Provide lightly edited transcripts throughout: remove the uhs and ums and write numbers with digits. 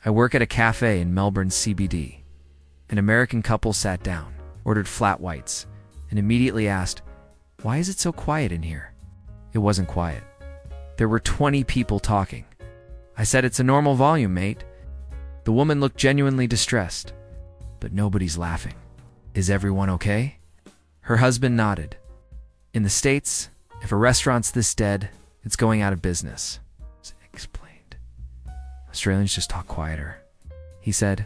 I work at a cafe in Melbourne's CBD. An American couple sat down, ordered flat whites, and immediately asked, "Why is it so quiet in here?" It wasn't quiet. There were 20 people talking. I said, "It's a normal volume, mate." The woman looked genuinely distressed. "But nobody's laughing. Is everyone okay?" Her husband nodded. "In the States, if a restaurant's this dead, it's going out of business," explained. "Australians just talk quieter." He said,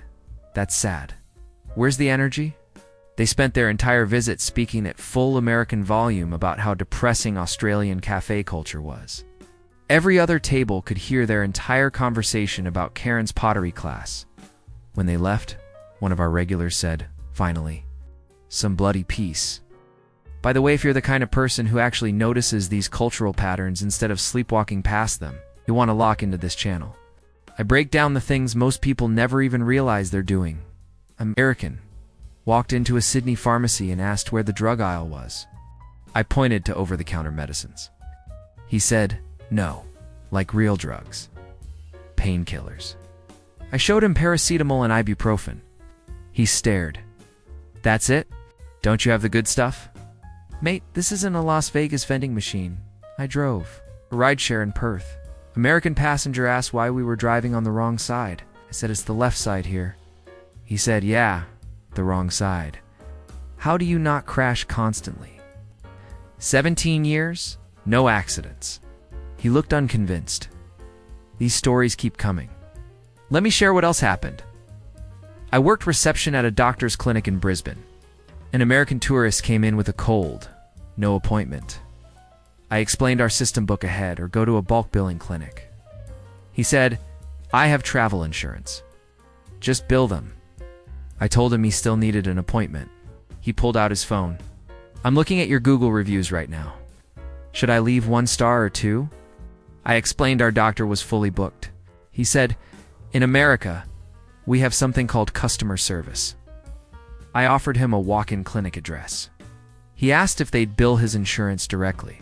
"That's sad. Where's the energy?" They spent their entire visit speaking at full American volume about how depressing Australian cafe culture was. Every other table could hear their entire conversation about Karen's pottery class. When they left, one of our regulars said, "Finally, some bloody peace." By the way, if you're the kind of person who actually notices these cultural patterns instead of sleepwalking past them, you'll want to lock into this channel. I break down the things most people never even realize they're doing. American walked into a Sydney pharmacy and asked where the drug aisle was. I pointed to over-the-counter medicines. He said, "No, like real drugs. Painkillers." I showed him paracetamol and ibuprofen. He stared. "That's it? Don't you have the good stuff?" "Mate, this isn't a Las Vegas vending machine. I drove a rideshare in Perth." American passenger asked why we were driving on the wrong side. I said, "It's the left side here." He said, "Yeah, the wrong side. How do you not crash constantly?" 17 years, no accidents. He looked unconvinced. These stories keep coming. Let me share what else happened. I worked reception at a doctor's clinic in Brisbane. An American tourist came in with a cold, no appointment. I explained our system: book ahead or go to a bulk billing clinic. He said, "I have travel insurance. Just bill them." I told him he still needed an appointment. He pulled out his phone. "I'm looking at your Google reviews right now. Should I leave 1 star or 2? I explained our doctor was fully booked. He said, "In America, we have something called customer service." I offered him a walk-in clinic address. He asked if they'd bill his insurance directly.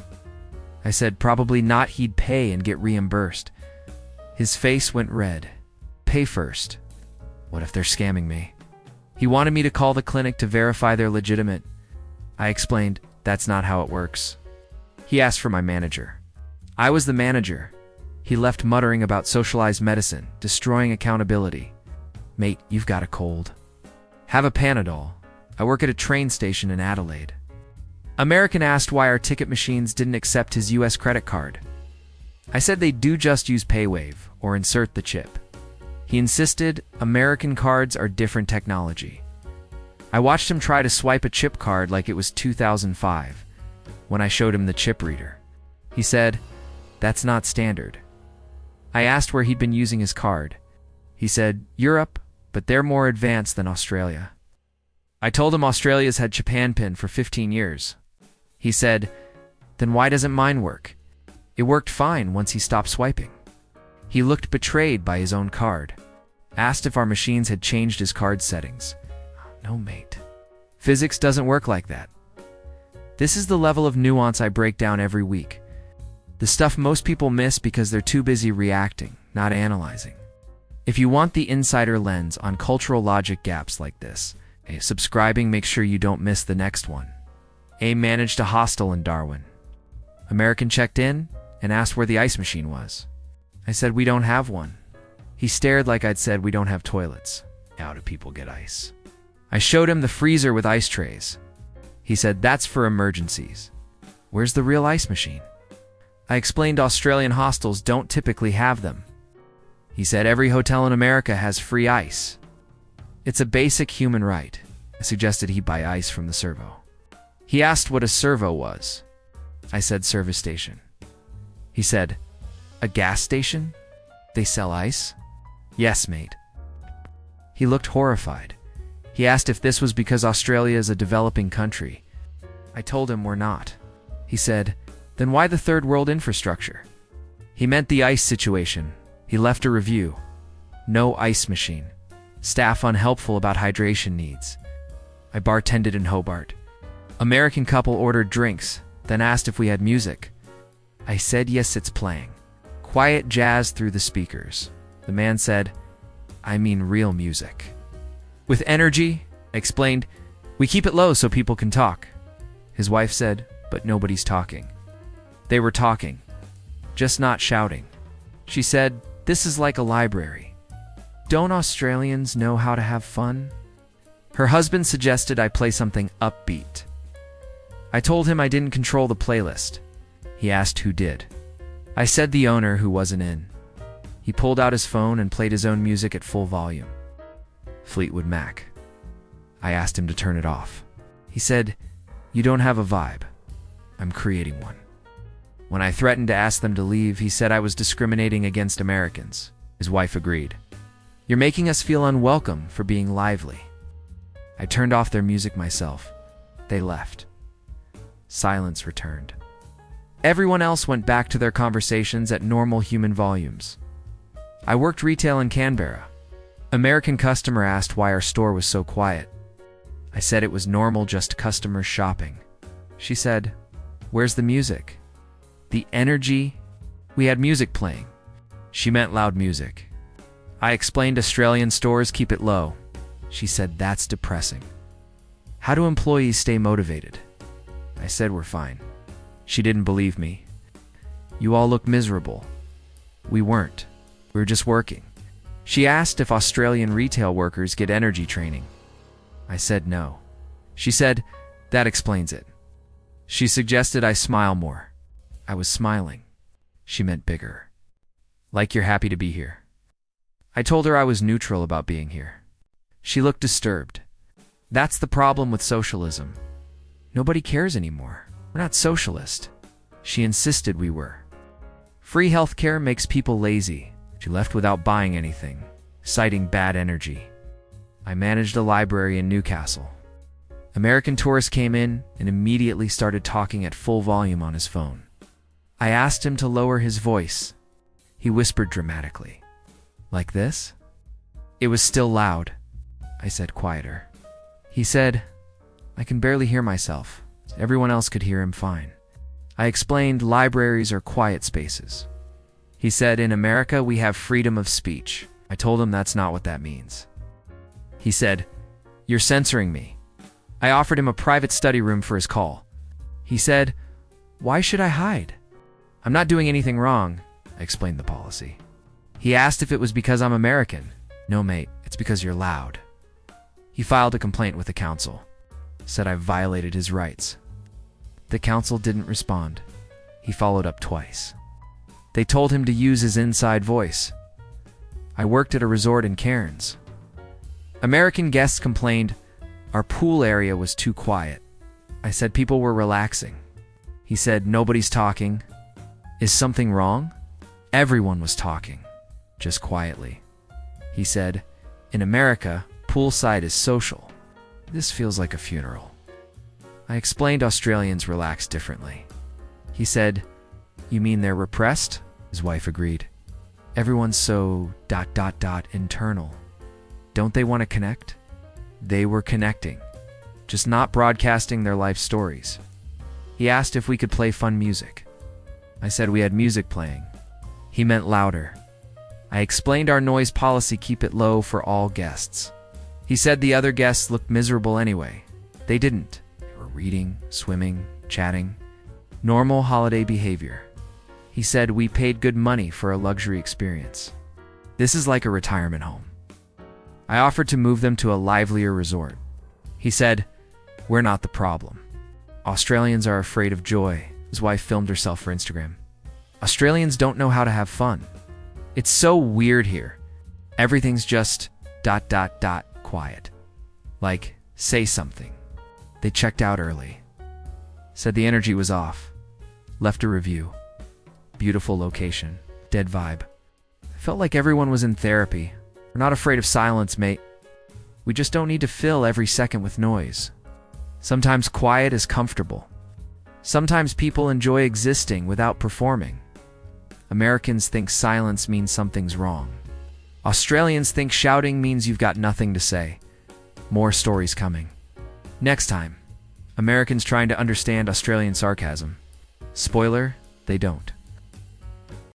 I said probably not, he'd pay and get reimbursed. His face went red. Pay first. What if they're scamming me? He wanted me to call the clinic to verify they're legitimate. I explained that's not how it works. He asked for my manager. I was the manager. He left muttering about socialized medicine, destroying accountability. "Mate, you've got a cold. Have a Panadol. I work at a train station in Adelaide." American asked why our ticket machines didn't accept his US credit card. I said they do just use PayWave or insert the chip. He insisted American cards are different technology. I watched him try to swipe a chip card like it was 2005 when I showed him the chip reader. He said, "That's not standard." I asked where he'd been using his card. He said, "Europe, but they're more advanced than Australia." I told him Australia's had Japan Pin for 15 years. He said, "Then why doesn't mine work?" It worked fine once he stopped swiping. He looked betrayed by his own card. Asked if our machines had changed his card settings. "No, mate. Physics doesn't work like that." This is the level of nuance I break down every week. The stuff most people miss because they're too busy reacting, not analyzing. If you want the insider lens on cultural logic gaps like this, subscribing makes sure you don't miss the next one. A managed a hostel in Darwin. American checked in and asked where the ice machine was. I said we don't have one. He stared like I'd said we don't have toilets. How do people get ice? I showed him the freezer with ice trays. He said that's for emergencies. Where's the real ice machine? I explained Australian hostels don't typically have them. He said every hotel in America has free ice. It's a basic human right. I suggested he buy ice from the servo. He asked what a servo was. I said service station. He said, "A gas station? They sell ice?" "Yes, mate." He looked horrified. He asked if this was because Australia is a developing country. I told him we're not. He said, "Then why the third world infrastructure?" He meant the ice situation. He left a review. No ice machine. Staff unhelpful about hydration needs. I bartended in Hobart. American couple ordered drinks, then asked if we had music. I said yes, it's playing. Quiet jazz through the speakers. The man said, I mean real music. With energy, I explained, we keep it low so people can talk. His wife said, but nobody's talking. They were talking, just not shouting. She said, this is like a library. Don't Australians know how to have fun? Her husband suggested I play something upbeat. I told him I didn't control the playlist. He asked who did. I said the owner who wasn't in. He pulled out his phone and played his own music at full volume. Fleetwood Mac. I asked him to turn it off. He said, you don't have a vibe. I'm creating one. When I threatened to ask them to leave, he said I was discriminating against Americans. His wife agreed. You're making us feel unwelcome for being lively. I turned off their music myself. They left. Silence returned. Everyone else went back to their conversations at normal human volumes. I worked retail in Canberra. American customer asked why our store was so quiet. I said it was normal, just customers shopping. She said, where's the music? The energy? We had music playing. She meant loud music. I explained Australian stores keep it low. She said that's depressing. How do employees stay motivated? I said we're fine. She didn't believe me. You all look miserable. We weren't. We were just working. She asked if Australian retail workers get energy training. I said no. She said, that explains it. She suggested I smile more. I was smiling. She meant bigger. Like you're happy to be here. I told her I was neutral about being here. She looked disturbed. That's the problem with socialism. Nobody cares anymore. We're not socialist. She insisted we were. Free healthcare makes people lazy. She left without buying anything, citing bad energy. I managed a library in Newcastle. American tourist came in and immediately started talking at full volume on his phone. I asked him to lower his voice. He whispered dramatically. Like this? It was still loud. I said quieter. He said, I can barely hear myself. Everyone else could hear him fine. I explained libraries are quiet spaces. He said, in America, we have freedom of speech. I told him that's not what that means. He said, you're censoring me. I offered him a private study room for his call. He said, why should I hide? I'm not doing anything wrong. I explained the policy. He asked if it was because I'm American. No, mate, it's because you're loud. He filed a complaint with the council. Said I violated his rights. The council didn't respond. He followed up twice. They told him to use his inside voice. I worked at a resort in Cairns. American guests complained our pool area was too quiet. I said people were relaxing. He said, nobody's talking. Is something wrong? Everyone was talking, just quietly. He said, in America, poolside is social. This feels like a funeral. I explained Australians relax differently. He said, you mean they're repressed? His wife agreed. Everyone's so ... internal. Don't they want to connect? They were connecting, just not broadcasting their life stories. He asked if we could play fun music. I said we had music playing. He meant louder. I explained our noise policy, keep it low for all guests. He said the other guests looked miserable anyway. They didn't. They were reading, swimming, chatting. Normal holiday behavior. He said we paid good money for a luxury experience. This is like a retirement home. I offered to move them to a livelier resort. He said, we're not the problem. Australians are afraid of joy. His wife filmed herself for Instagram. Australians don't know how to have fun. It's so weird here. Everything's just ... quiet. Like, say something. They checked out early. Said the energy was off. Left a review. Beautiful location. Dead vibe. I felt like everyone was in therapy. We're not afraid of silence, mate. We just don't need to fill every second with noise. Sometimes quiet is comfortable. Sometimes people enjoy existing without performing. Americans think silence means something's wrong. Australians think shouting means you've got nothing to say. More stories coming. Next time, Americans trying to understand Australian sarcasm. Spoiler, they don't.